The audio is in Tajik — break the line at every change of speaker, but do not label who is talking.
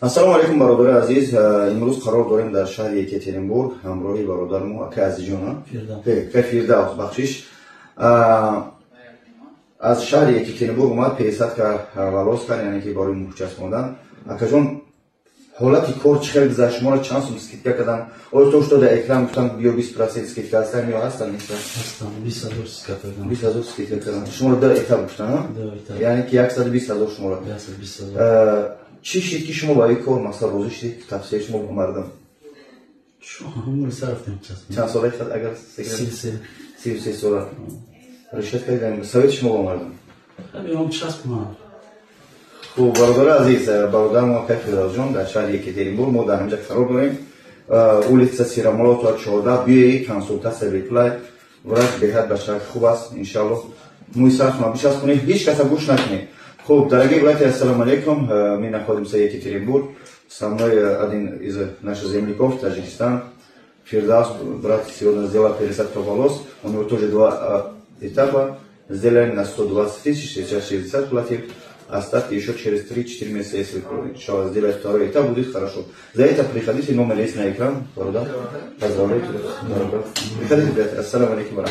ассалому алейкум бародари азиз. имрӯз қарор дорем дар шаҳри Екатеринбург ҳамроҳи бародармо ака азиҷона Фирдавс бахшиш аз шаҳри Екатеринбург омад пересадка волоска, яъне ки бори мӯҳчаспондан. Акаҷон, ҳолати кор чӣ хел гузашт? Шуморо чанд сум скидка кардан? Оё то что дар экран гуфтан биё 20% скидка ҳастан ё ҳастан?
Ҳастан 20,000 скидка кардан.
20,000 скидка кардан. Шуморо дар этап гуфтан, яъне ки 120,000 шуморо.
120,000.
چی شد که شما با این کار مثلا روزی شدید تفسیر شما با مردم؟
شما همون صرفتیم
چند ساله خد اگر 33 ساله رشد کردیم سویت شما با مردم؟
همین هم چسب ما.
خوب برادر عزیز، برادر ما کفیراز جان در شهر یکترینبورگ ما در همینجا قرار داریم. улица Сирамолотова 14 بیایی کنسولتاسیا ریپلای ورش بهت بشک خوب است ان شاء الله. مویسر شما بیش از کنید هیچ کس گوش نکنید. Хуб, дорогие братья, ассаламу алейкум. Мы находимся в Екатеринбурге. Со мной один из наших земляков, Таджикистан, Фирдавс, брат, сегодня сделал пересадку волос. У него тоже 2 этапа. Сделали на 120 тысяч, сейчас 60 платил. Остатки еще через 3-4 месяца, если сделать второй этап, будет хорошо. За это приходите, номер есть на экран. Поздравляю. Приходите, братья. Ассаламу алейкум.